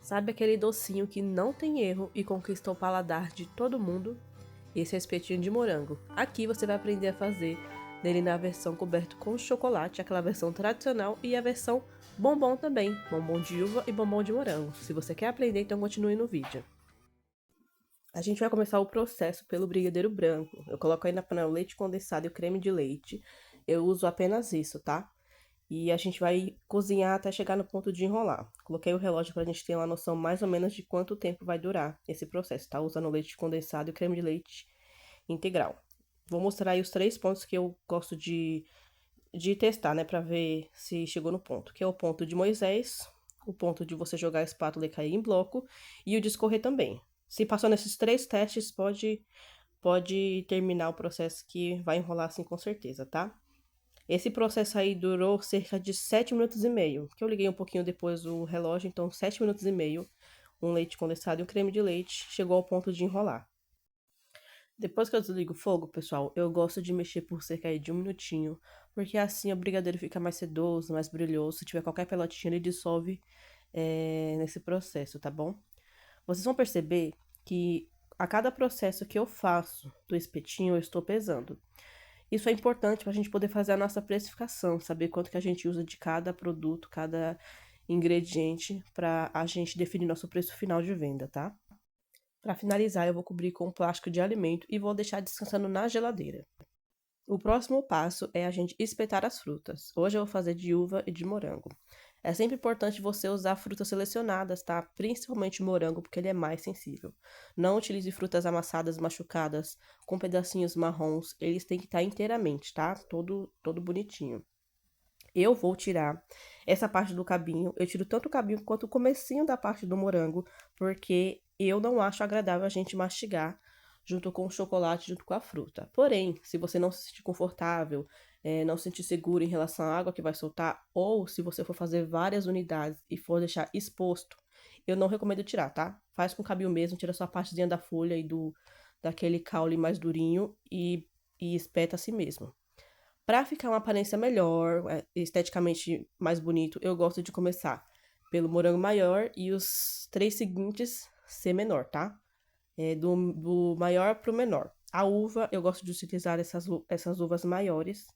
Sabe aquele docinho que não tem erro e conquista o paladar de todo mundo? Esse é o espetinho de morango. Aqui você vai aprender a fazer nele na versão coberto com chocolate, aquela versão tradicional, e a versão bombom também, bombom de uva e bombom de morango. Se você quer aprender, então continue no vídeo. A gente vai começar o processo pelo brigadeiro branco. Eu coloco aí na panela o leite condensado e o creme de leite. Eu uso apenas isso, tá? E a gente vai cozinhar até chegar no ponto de enrolar. Coloquei o relógio para a gente ter uma noção mais ou menos de quanto tempo vai durar esse processo, tá? Usando o leite condensado e o creme de leite integral. Vou mostrar aí os 3 pontos que eu gosto de testar, né? Pra ver se chegou no ponto. Que é o ponto de Moisés, o ponto de você jogar a espátula e cair em bloco, e o de escorrer também. Se passou nesses 3 testes, pode terminar o processo que vai enrolar assim com certeza, tá? Esse processo aí durou cerca de 7 minutos e meio, que eu liguei um pouquinho depois o relógio, então 7 minutos e meio, um leite condensado e um creme de leite, chegou ao ponto de enrolar. Depois que eu desligo o fogo, pessoal, eu gosto de mexer por cerca de 1 minutinho, porque assim o brigadeiro fica mais sedoso, mais brilhoso. Se tiver qualquer pelotinha, ele dissolve nesse processo, tá bom? Vocês vão perceber que a cada processo que eu faço do espetinho, eu estou pesando. Isso é importante para a gente poder fazer a nossa precificação, saber quanto que a gente usa de cada produto, cada ingrediente, para a gente definir nosso preço final de venda, tá? Para finalizar, eu vou cobrir com plástico de alimento e vou deixar descansando na geladeira. O próximo passo é a gente espetar as frutas. Hoje eu vou fazer de uva e de morango. É sempre importante você usar frutas selecionadas, tá? Principalmente morango, porque ele é mais sensível. Não utilize frutas amassadas, machucadas, com pedacinhos marrons. Eles têm que estar inteiramente, tá? Todo bonitinho. Eu vou tirar essa parte do cabinho. Eu tiro tanto o cabinho quanto o comecinho da parte do morango, porque eu não acho agradável a gente mastigar junto com o chocolate, junto com a fruta. Porém, se você não se sentir confortável, não se sentir seguro em relação à água que vai soltar, ou se você for fazer várias unidades e for deixar exposto, eu não recomendo tirar, tá? Faz com o cabinho mesmo, tira só a partezinha da folha e daquele caule mais durinho e espeta assim mesmo. Para ficar uma aparência melhor, esteticamente mais bonito, eu gosto de começar pelo morango maior e os 3 seguintes ser menor, tá? Do maior pro menor. A uva, eu gosto de utilizar essas uvas maiores.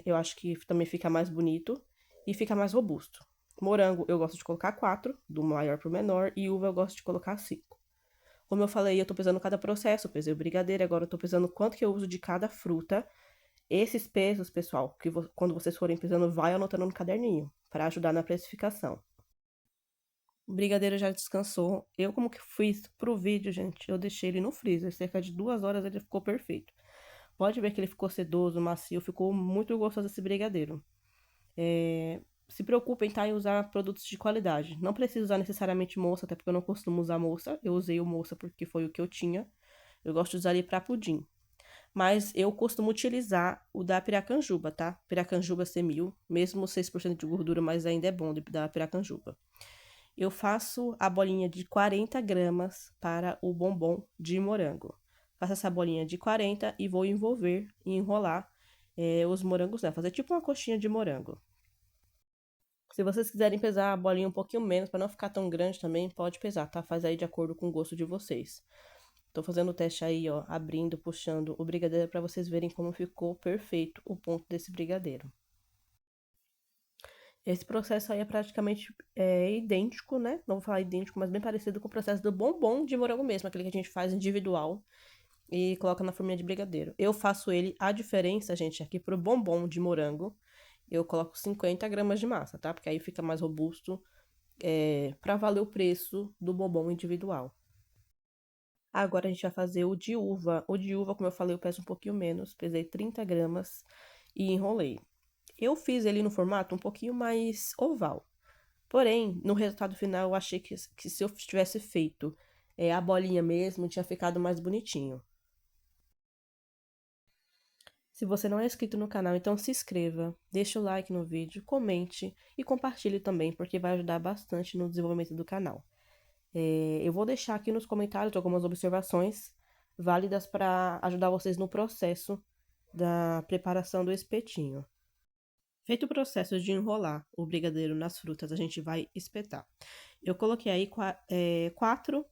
Eu acho que também fica mais bonito e fica mais robusto. Morango, eu gosto de colocar 4, do maior pro menor, e uva eu gosto de colocar 5. Como eu falei, eu tô pesando cada processo, eu pesei o brigadeiro, agora eu tô pesando quanto que eu uso de cada fruta. Esses pesos, pessoal, que quando vocês forem pesando, vai anotando no caderninho, para ajudar na precificação. O brigadeiro já descansou. Eu, como que fiz pro vídeo, gente, eu deixei ele no freezer. Cerca de 2 horas ele ficou perfeito. Pode ver que ele ficou sedoso, macio, ficou muito gostoso esse brigadeiro. Se preocupem, tá, em usar produtos de qualidade. Não precisa usar necessariamente moça, até porque eu não costumo usar moça. Eu usei o moça porque foi o que eu tinha. Eu gosto de usar ele para pudim. Mas eu costumo utilizar o da Piracanjuba, tá? Piracanjuba C1000, mesmo 6% de gordura, mas ainda é bom da Piracanjuba. Eu faço a bolinha de 40 gramas para o bombom de morango. Faço essa bolinha de 40 e vou envolver e enrolar os morangos nela. Fazer tipo uma coxinha de morango. Se vocês quiserem pesar a bolinha um pouquinho menos, para não ficar tão grande também, pode pesar, tá? Faz aí de acordo com o gosto de vocês. Tô fazendo o teste aí, ó, abrindo, puxando o brigadeiro para vocês verem como ficou perfeito o ponto desse brigadeiro. Esse processo aí é praticamente idêntico, né? Não vou falar idêntico, mas bem parecido com o processo do bombom de morango mesmo, aquele que a gente faz individual e coloca na forminha de brigadeiro. Eu faço ele, a diferença, gente, aqui pro bombom de morango, eu coloco 50 gramas de massa, tá? Porque aí fica mais robusto, para valer o preço do bombom individual. Agora a gente vai fazer o de uva. O de uva, como eu falei, eu peso um pouquinho menos. Pesei 30 gramas e enrolei. Eu fiz ele no formato um pouquinho mais oval. Porém, no resultado final, eu achei que se eu tivesse feito a bolinha mesmo, tinha ficado mais bonitinho. Se você não é inscrito no canal, então se inscreva, deixe o like no vídeo, comente e compartilhe também, porque vai ajudar bastante no desenvolvimento do canal. Eu vou deixar aqui nos comentários algumas observações válidas para ajudar vocês no processo da preparação do espetinho. Feito o processo de enrolar o brigadeiro nas frutas, a gente vai espetar. Eu coloquei aí 4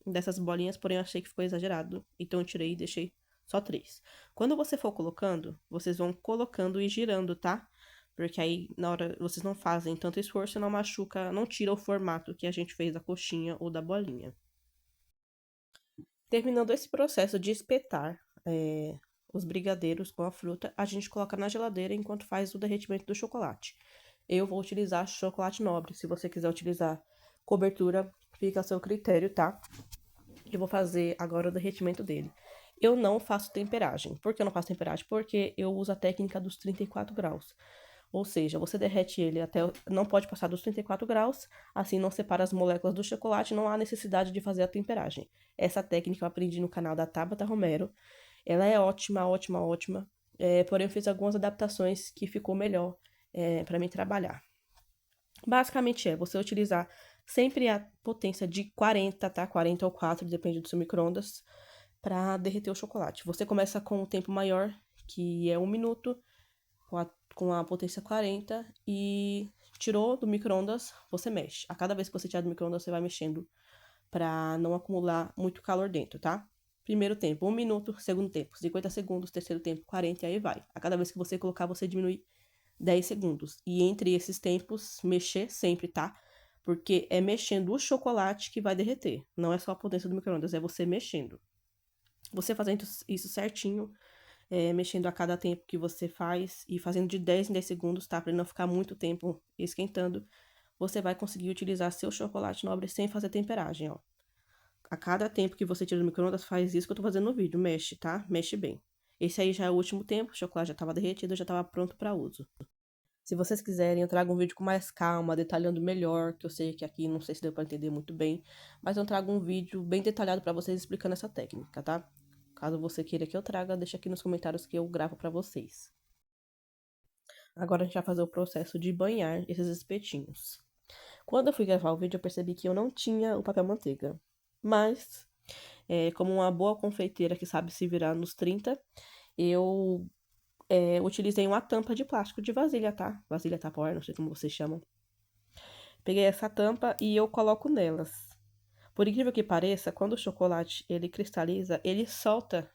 dessas bolinhas, porém eu achei que ficou exagerado, então eu tirei e deixei só 3. Quando você for colocando, vocês vão colocando e girando, tá? Porque aí, na hora, vocês não fazem tanto esforço, não machuca, não tira o formato que a gente fez da coxinha ou da bolinha. Terminando esse processo de espetar os brigadeiros com a fruta, a gente coloca na geladeira enquanto faz o derretimento do chocolate. Eu vou utilizar chocolate nobre. Se você quiser utilizar cobertura, fica a seu critério, tá? Eu vou fazer agora o derretimento dele. Eu não faço temperagem. Por que eu não faço temperagem? Porque eu uso a técnica dos 34 graus. Ou seja, você derrete ele até. Não pode passar dos 34 graus, assim não separa as moléculas do chocolate, não há necessidade de fazer a temperagem. Essa técnica eu aprendi no canal da Tabata Romero. Ela é ótima, ótima, ótima. Porém, eu fiz algumas adaptações que ficou melhor para mim trabalhar. Basicamente você utilizar sempre a potência de 40, tá? 40 ou 4, depende do seu micro-ondas, para derreter o chocolate. Você começa com um tempo maior, que é 1 minuto, com a potência 40, e tirou do micro-ondas, você mexe. A cada vez que você tirar do micro-ondas, você vai mexendo para não acumular muito calor dentro, tá? Primeiro tempo, 1 minuto. Segundo tempo, 50 segundos. Terceiro tempo, 40, e aí vai. A cada vez que você colocar, você diminui 10 segundos. E entre esses tempos, mexer sempre, tá? Porque é mexendo o chocolate que vai derreter. Não é só a potência do micro-ondas, é você mexendo. Você fazendo isso certinho, mexendo a cada tempo que você faz e fazendo de 10 em 10 segundos, tá? Pra ele não ficar muito tempo esquentando, você vai conseguir utilizar seu chocolate nobre sem fazer temperagem, ó. A cada tempo que você tira do micro-ondas, faz isso que eu tô fazendo no vídeo. Mexe, tá? Mexe bem. Esse aí já é o último tempo, o chocolate já tava derretido, já tava pronto para uso. Se vocês quiserem, eu trago um vídeo com mais calma, detalhando melhor, que eu sei que aqui não sei se deu para entender muito bem, mas eu trago um vídeo bem detalhado para vocês explicando essa técnica, tá? Caso você queira que eu traga, deixa aqui nos comentários que eu gravo para vocês. Agora a gente vai fazer o processo de banhar esses espetinhos. Quando eu fui gravar o vídeo, eu percebi que eu não tinha o papel manteiga. Mas, como uma boa confeiteira que sabe se virar nos 30, eu utilizei uma tampa de plástico de vasilha, tá? Vasilha Tupperware, não sei como vocês chamam. Peguei essa tampa e eu coloco nelas. Por incrível que pareça, quando o chocolate ele cristaliza, ele solta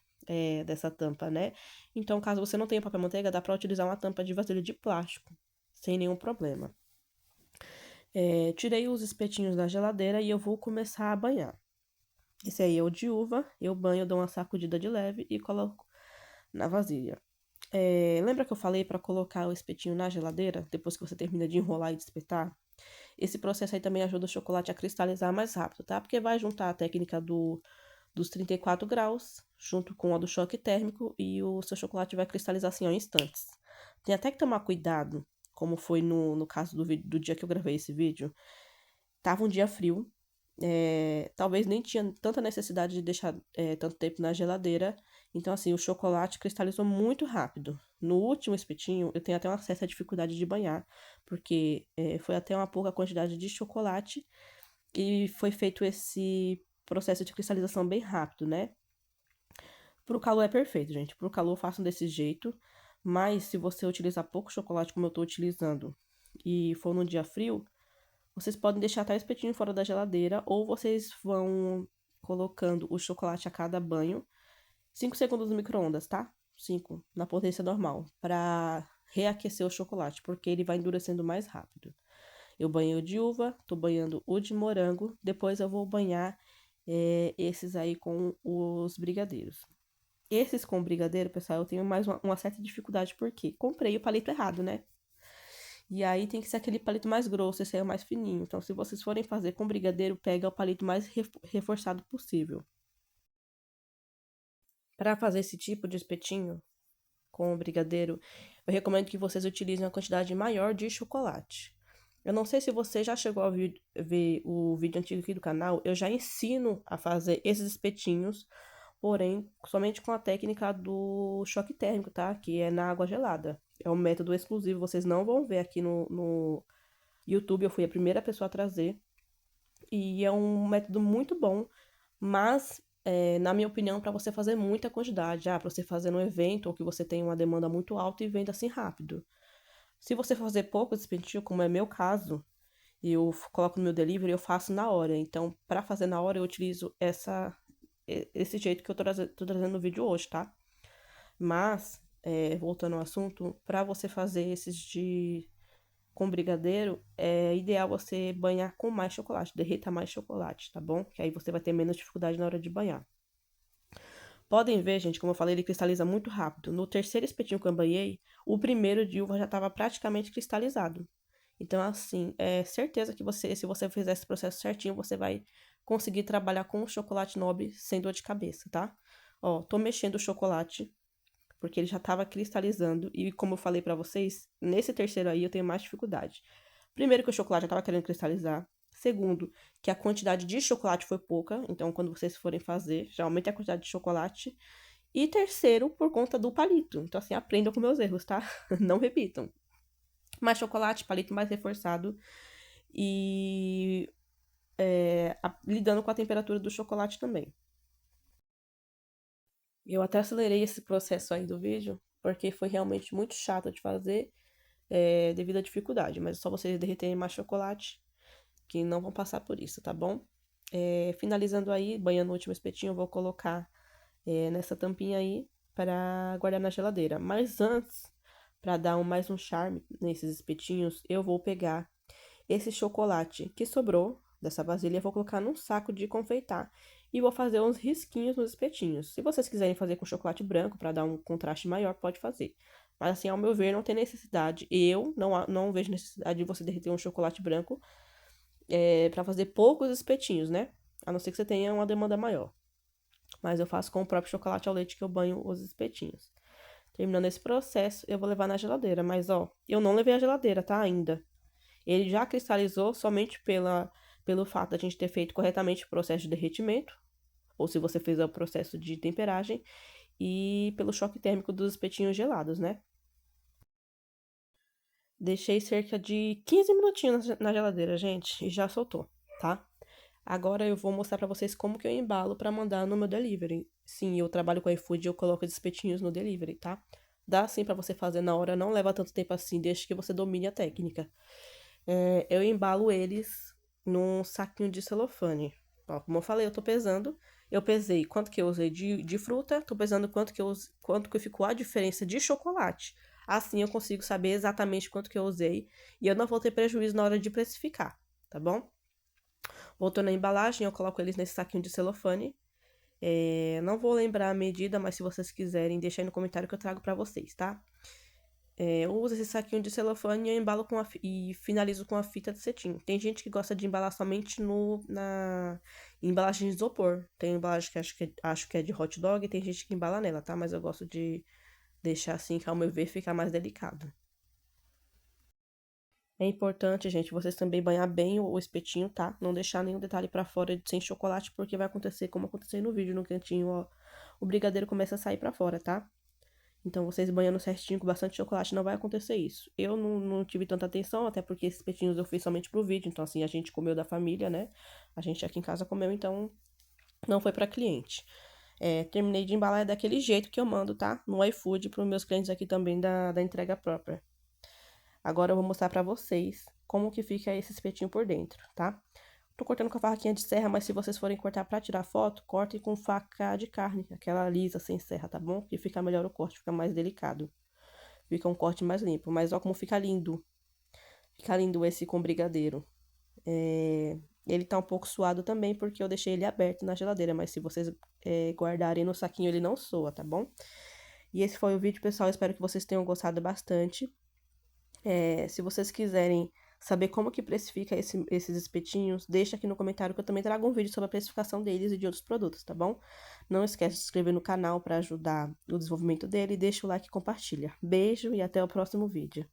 dessa tampa, né? Então, caso você não tenha papel manteiga, dá para utilizar uma tampa de vasilha de plástico, sem nenhum problema. Tirei os espetinhos da geladeira e eu vou começar a banhar. Esse aí é o de uva, eu banho, dou uma sacudida de leve e coloco na vasilha. Lembra que eu falei para colocar o espetinho na geladeira, depois que você termina de enrolar e de espetar? Esse processo aí também ajuda o chocolate a cristalizar mais rápido, tá? Porque vai juntar a técnica dos 34 graus, junto com a do choque térmico, e o seu chocolate vai cristalizar assim, em instantes. Tem até que tomar cuidado, como foi no caso do dia que eu gravei esse vídeo. Tava um dia frio, talvez nem tinha tanta necessidade de deixar tanto tempo na geladeira. Então, assim, o chocolate cristalizou muito rápido. No último espetinho, eu tenho até uma certa dificuldade de banhar, porque foi até uma pouca quantidade de chocolate e foi feito esse processo de cristalização bem rápido, né? Pro calor é perfeito, gente. Pro calor façam desse jeito, mas se você utilizar pouco chocolate, como eu tô utilizando, e for num dia frio, vocês podem deixar até o espetinho fora da geladeira ou vocês vão colocando o chocolate a cada banho. 5 segundos no micro-ondas, tá? 5 na potência normal, para reaquecer o chocolate, porque ele vai endurecendo mais rápido. Eu banhei o de uva, tô banhando o de morango, depois eu vou banhar esses aí com os brigadeiros. Esses com brigadeiro, pessoal, eu tenho mais uma certa dificuldade, porque comprei o palito errado, né? E aí tem que ser aquele palito mais grosso, esse aí é o mais fininho. Então, se vocês forem fazer com brigadeiro, pega o palito mais reforçado possível. Para fazer esse tipo de espetinho com o brigadeiro, eu recomendo que vocês utilizem uma quantidade maior de chocolate. Eu não sei se você já chegou a ver o vídeo antigo aqui do canal, eu já ensino a fazer esses espetinhos, porém, somente com a técnica do choque térmico, tá? Que é na água gelada. É um método exclusivo, vocês não vão ver aqui no YouTube, eu fui a primeira pessoa a trazer. E é um método muito bom, mas, na minha opinião, para você fazer muita quantidade, para você fazer um evento ou que você tem uma demanda muito alta e venda assim rápido. Se você for fazer poucos espetinhos, como é meu caso, eu coloco no meu delivery, eu faço na hora. Então, para fazer na hora, eu utilizo esse jeito que eu tô trazendo no vídeo hoje, tá? Mas, voltando ao assunto, para você fazer esses de com brigadeiro, é ideal você banhar com mais chocolate, derreta mais chocolate, tá bom? Que aí você vai ter menos dificuldade na hora de banhar. Podem ver, gente, como eu falei, ele cristaliza muito rápido. No terceiro espetinho que eu banhei, o primeiro de uva já estava praticamente cristalizado. Então, assim, é certeza que você, se você fizer esse processo certinho, você vai conseguir trabalhar com o chocolate nobre sem dor de cabeça, tá? Ó, tô mexendo o chocolate, porque ele já estava cristalizando. E como eu falei pra vocês, nesse terceiro aí eu tenho mais dificuldade. Primeiro que o chocolate já estava querendo cristalizar. Segundo, que a quantidade de chocolate foi pouca. Então, quando vocês forem fazer, já aumente a quantidade de chocolate. E terceiro, por conta do palito. Então, assim, aprendam com meus erros, tá? Não repitam. Mais chocolate, palito mais reforçado. E lidando com a temperatura do chocolate também. Eu até acelerei esse processo aí do vídeo, porque foi realmente muito chato de fazer, devido à dificuldade. Mas é só vocês derreterem mais chocolate, que não vão passar por isso, tá bom? Finalizando aí, banhando o último espetinho, eu vou colocar nessa tampinha aí para guardar na geladeira. Mas antes, para dar mais um charme nesses espetinhos, eu vou pegar esse chocolate que sobrou dessa vasilha, eu vou colocar num saco de confeitar e vou fazer uns risquinhos nos espetinhos. Se vocês quiserem fazer com chocolate branco para dar um contraste maior, pode fazer. Mas assim, ao meu ver, não tem necessidade. Eu não vejo necessidade de você derreter um chocolate branco para fazer poucos espetinhos, né? A não ser que você tenha uma demanda maior. Mas eu faço com o próprio chocolate ao leite que eu banho os espetinhos. Terminando esse processo, eu vou levar na geladeira. Mas, ó, eu não levei a geladeira, tá? Ainda. Ele já cristalizou somente pelo fato de a gente ter feito corretamente o processo de derretimento, ou se você fez o processo de temperagem, e pelo choque térmico dos espetinhos gelados, né? Deixei cerca de 15 minutinhos na geladeira, gente, e já soltou, tá? Agora eu vou mostrar pra vocês como que eu embalo pra mandar no meu delivery. Sim, eu trabalho com iFood e eu coloco os espetinhos no delivery, tá? Dá sim pra você fazer na hora, não leva tanto tempo assim, desde que você domine a técnica. Eu embalo eles num saquinho de celofane. Ó, como eu falei, eu tô pesando. Eu pesei quanto que eu usei de fruta, tô pesando quanto que ficou a diferença de chocolate. Assim eu consigo saber exatamente quanto que eu usei e eu não vou ter prejuízo na hora de precificar, tá bom? Voltando à embalagem, eu coloco eles nesse saquinho de celofane. Não vou lembrar a medida, mas se vocês quiserem, deixa aí no comentário que eu trago pra vocês, tá? Eu uso esse saquinho de celofane e eu embalo e finalizo com a fita de cetim. Tem gente que gosta de embalar somente na embalagem de isopor. Tem embalagem que acho que é de hot dog e tem gente que embala nela, tá? Mas eu gosto de deixar assim, que ao meu ver fica mais delicado. É importante, gente, vocês também banhar bem o espetinho, tá? Não deixar nenhum detalhe pra fora sem chocolate, porque vai acontecer como aconteceu no vídeo, no cantinho, ó. O brigadeiro começa a sair pra fora, tá? Então, vocês banhando certinho com bastante chocolate, não vai acontecer isso. Eu não tive tanta atenção, até porque esses petinhos eu fiz somente pro vídeo. Então, assim, a gente comeu da família, né? A gente aqui em casa comeu, então não foi pra cliente. Terminei de embalar daquele jeito que eu mando, tá? No iFood, pros meus clientes aqui também da entrega própria. Agora eu vou mostrar pra vocês como que fica esse espetinho por dentro, tá? Tô cortando com a faquinha de serra, mas se vocês forem cortar pra tirar foto, cortem com faca de carne, aquela lisa, sem serra, tá bom? Que fica melhor o corte, fica mais delicado. Fica um corte mais limpo. Mas ó como fica lindo. Fica lindo esse com brigadeiro. Ele tá um pouco suado também, porque eu deixei ele aberto na geladeira. Mas se vocês guardarem no saquinho, ele não soa, tá bom? E esse foi o vídeo, pessoal. Espero que vocês tenham gostado bastante. Se vocês quiserem saber como que precifica esses espetinhos, deixa aqui no comentário que eu também trago um vídeo sobre a precificação deles e de outros produtos, tá bom? Não esquece de se inscrever no canal para ajudar o desenvolvimento dele, deixa o like e compartilha. Beijo e até o próximo vídeo.